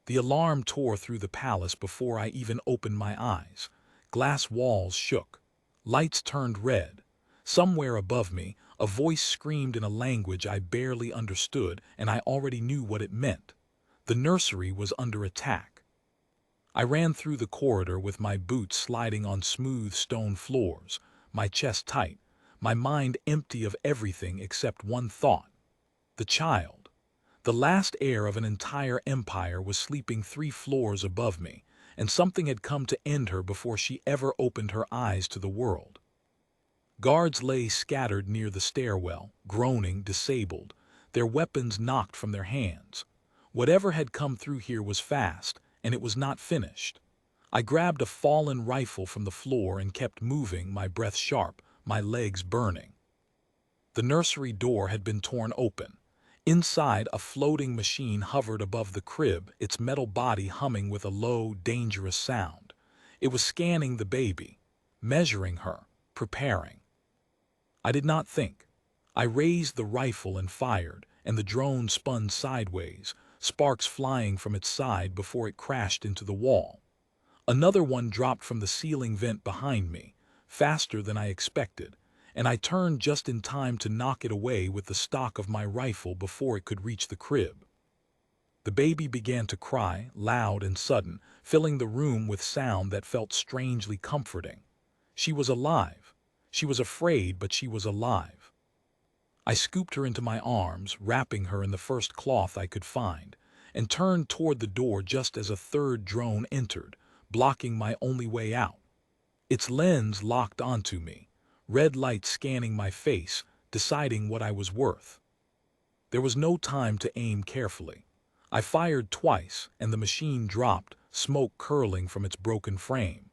The alarm tore through the palace before I even opened my eyes. Glass walls shook. Lights turned red. Somewhere above me, a voice screamed in a language I barely understood, and I already knew what it meant. The nursery was under attack. I ran through the corridor with my boots sliding on smooth stone floors, my chest tight, my mind empty of everything except one thought. The child. The last heir of an entire empire was sleeping 3 floors above me, and something had come to end her before she ever opened her eyes to the world. Guards lay scattered near the stairwell, groaning, disabled, their weapons knocked from their hands. Whatever had come through here was fast, and it was not finished. I grabbed a fallen rifle from the floor and kept moving, my breath sharp, my legs burning. The nursery door had been torn open. Inside, a floating machine hovered above the crib, its metal body humming with a low, dangerous sound. It was scanning the baby, measuring her, preparing. I did not think. I raised the rifle and fired, and the drone spun sideways, sparks flying from its side before it crashed into the wall. Another one dropped from the ceiling vent behind me, faster than I expected, and I turned just in time to knock it away with the stock of my rifle before it could reach the crib. The baby began to cry, loud and sudden, filling the room with sound that felt strangely comforting. She was alive. She was afraid, but she was alive. I scooped her into my arms, wrapping her in the first cloth I could find, and turned toward the door just as a third drone entered, blocking my only way out. Its lens locked onto me, red light scanning my face, deciding what I was worth. There was no time to aim carefully. I fired twice, and the machine dropped, smoke curling from its broken frame.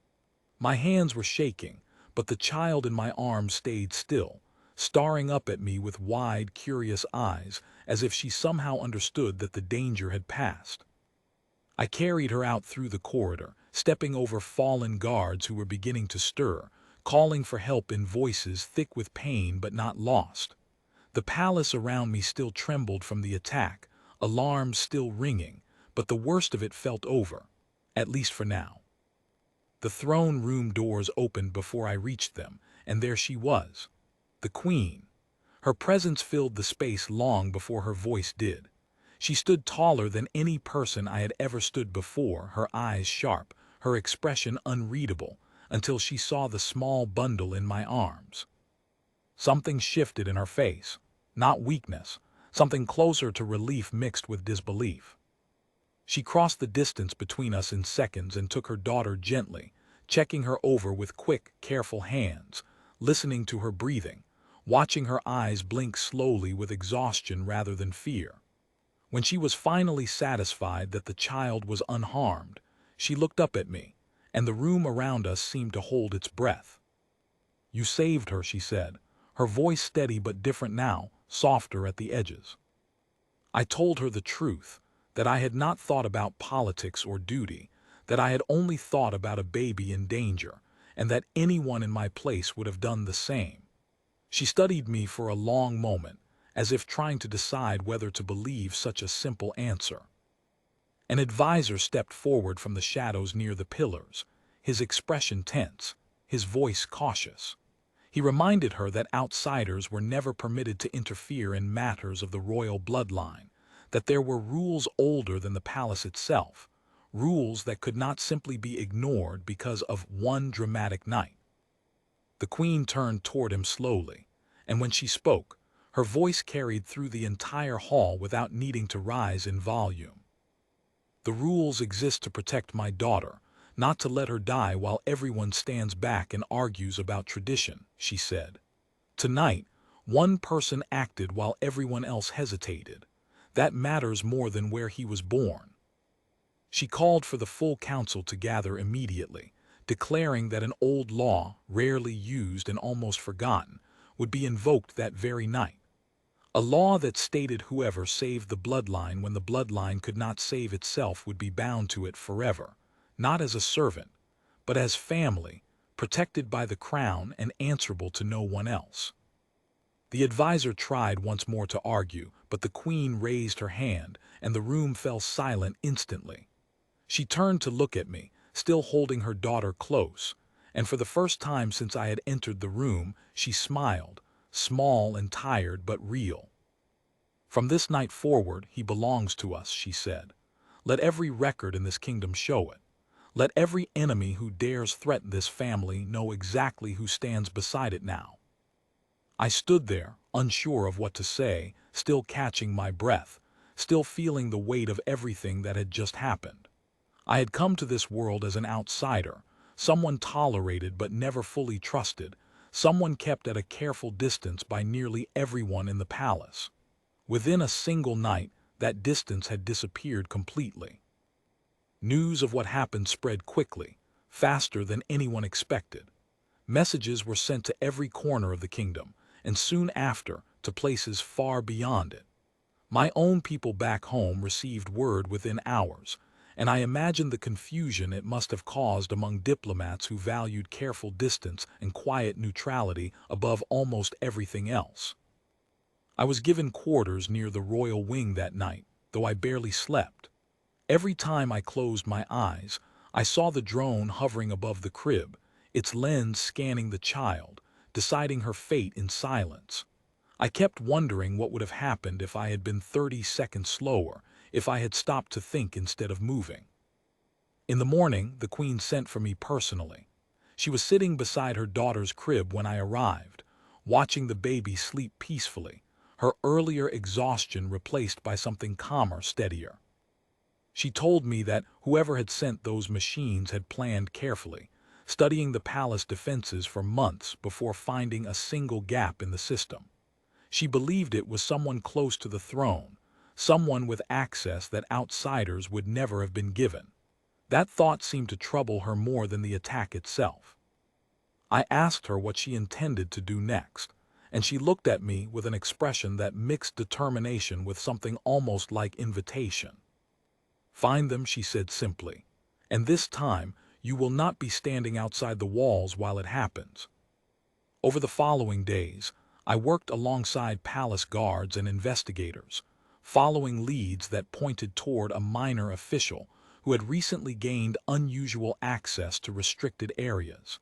My hands were shaking, but the child in my arms stayed still, staring up at me with wide, curious eyes, as if she somehow understood that the danger had passed. I carried her out through the corridor, stepping over fallen guards who were beginning to stir, calling for help in voices thick with pain but not lost. The palace around me still trembled from the attack, alarms still ringing, but the worst of it felt over, at least for now. The throne room doors opened before I reached them, and there she was, the queen. Her presence filled the space long before her voice did. She stood taller than any person I had ever stood before, her eyes sharp, her expression unreadable, until she saw the small bundle in my arms. Something shifted in her face, not weakness, something closer to relief mixed with disbelief. She crossed the distance between us in seconds and took her daughter gently, checking her over with quick, careful hands, listening to her breathing, watching her eyes blink slowly with exhaustion rather than fear. When she was finally satisfied that the child was unharmed, she looked up at me, and the room around us seemed to hold its breath. "You saved her," she said, her voice steady but different now, softer at the edges. I told her the truth, that I had not thought about politics or duty, that I had only thought about a baby in danger, and that anyone in my place would have done the same. She studied me for a long moment, as if trying to decide whether to believe such a simple answer. An advisor stepped forward from the shadows near the pillars, his expression tense, his voice cautious. He reminded her that outsiders were never permitted to interfere in matters of the royal bloodline, that there were rules older than the palace itself, rules that could not simply be ignored because of one dramatic night. The queen turned toward him slowly, and when she spoke, her voice carried through the entire hall without needing to rise in volume. "The rules exist to protect my daughter, not to let her die while everyone stands back and argues about tradition," she said. "Tonight, one person acted while everyone else hesitated. That matters more than where he was born." She called for the full council to gather immediately, declaring that an old law, rarely used and almost forgotten, would be invoked that very night. A law that stated whoever saved the bloodline when the bloodline could not save itself would be bound to it forever, not as a servant, but as family, protected by the crown and answerable to no one else. The advisor tried once more to argue, but the queen raised her hand, and the room fell silent instantly. She turned to look at me, still holding her daughter close, and for the first time since I had entered the room, she smiled, small and tired but real. "From this night forward, he belongs to us," she said. "Let every record in this kingdom show it. Let every enemy who dares threaten this family know exactly who stands beside it now." I stood there, unsure of what to say, still catching my breath, still feeling the weight of everything that had just happened. I had come to this world as an outsider, someone tolerated but never fully trusted, someone kept at a careful distance by nearly everyone in the palace. Within a single night, that distance had disappeared completely. News of what happened spread quickly, faster than anyone expected. Messages were sent to every corner of the kingdom, and soon after, to places far beyond it. My own people back home received word within hours, and I imagined the confusion it must have caused among diplomats who valued careful distance and quiet neutrality above almost everything else. I was given quarters near the royal wing that night, though I barely slept. Every time I closed my eyes, I saw the drone hovering above the crib, its lens scanning the child, deciding her fate in silence. I kept wondering what would have happened if I had been 30 seconds slower, if I had stopped to think instead of moving. In the morning, the Queen sent for me personally. She was sitting beside her daughter's crib when I arrived, watching the baby sleep peacefully, her earlier exhaustion replaced by something calmer, steadier. She told me that whoever had sent those machines had planned carefully, studying the palace defenses for months before finding a single gap in the system. She believed it was someone close to the throne, someone with access that outsiders would never have been given. That thought seemed to trouble her more than the attack itself. I asked her what she intended to do next, and she looked at me with an expression that mixed determination with something almost like invitation. "Find them," she said simply, "and this time you will not be standing outside the walls while it happens." Over the following days, I worked alongside palace guards and investigators, following leads that pointed toward a minor official who had recently gained unusual access to restricted areas.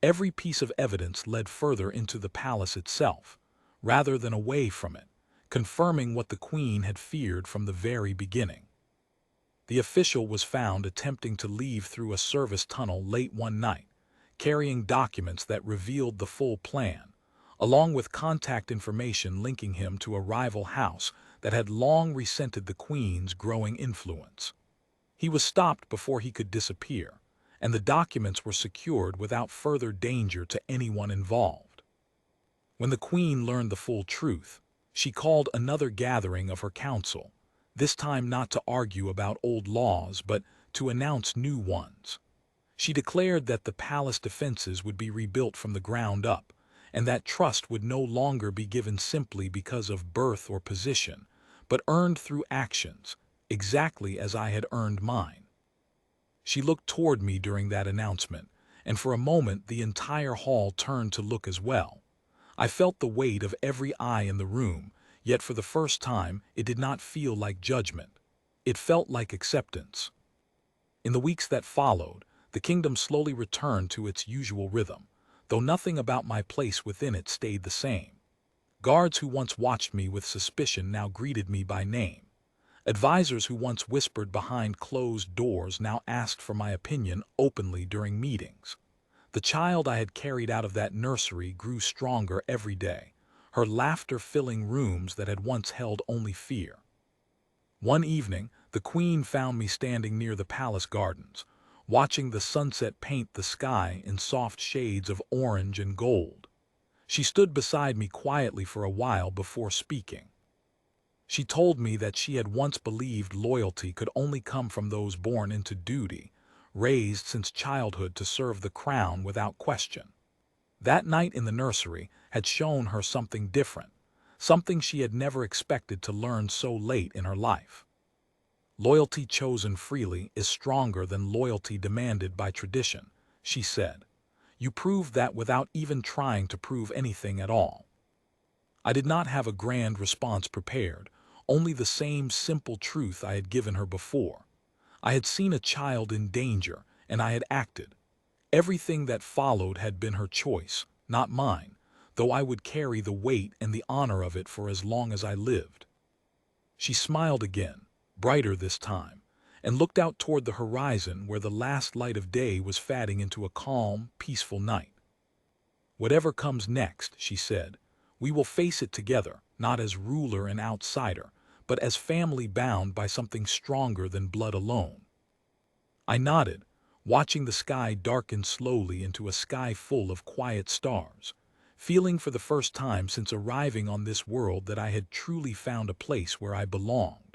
Every piece of evidence led further into the palace itself, rather than away from it, confirming what the Queen had feared from the very beginning. The official was found attempting to leave through a service tunnel late one night, carrying documents that revealed the full plan, along with contact information linking him to a rival house that had long resented the Queen's growing influence. He was stopped before he could disappear, and the documents were secured without further danger to anyone involved. When the Queen learned the full truth, she called another gathering of her council, this time not to argue about old laws but to announce new ones. She declared that the palace defenses would be rebuilt from the ground up, and that trust would no longer be given simply because of birth or position, but earned through actions, exactly as I had earned mine. She looked toward me during that announcement, and for a moment the entire hall turned to look as well. I felt the weight of every eye in the room, yet for the first time it did not feel like judgment. It felt like acceptance. In the weeks that followed, the kingdom slowly returned to its usual rhythm, though nothing about my place within it stayed the same. Guards who once watched me with suspicion now greeted me by name. Advisors who once whispered behind closed doors now asked for my opinion openly during meetings. The child I had carried out of that nursery grew stronger every day, her laughter filling rooms that had once held only fear. One evening, the Queen found me standing near the palace gardens, watching the sunset paint the sky in soft shades of orange and gold. She stood beside me quietly for a while before speaking. She told me that she had once believed loyalty could only come from those born into duty, raised since childhood to serve the crown without question. That night in the nursery had shown her something different, something she had never expected to learn so late in her life. "Loyalty chosen freely is stronger than loyalty demanded by tradition," she said. "You proved that without even trying to prove anything at all." I did not have a grand response prepared, only the same simple truth I had given her before. I had seen a child in danger, and I had acted. Everything that followed had been her choice, not mine, though I would carry the weight and the honor of it for as long as I lived. She smiled again, brighter this time, and looked out toward the horizon where the last light of day was fading into a calm, peaceful night. "Whatever comes next," she said, "we will face it together, not as ruler and outsider, but as family bound by something stronger than blood alone." I nodded, watching the sky darken slowly into a sky full of quiet stars, feeling for the first time since arriving on this world that I had truly found a place where I belonged.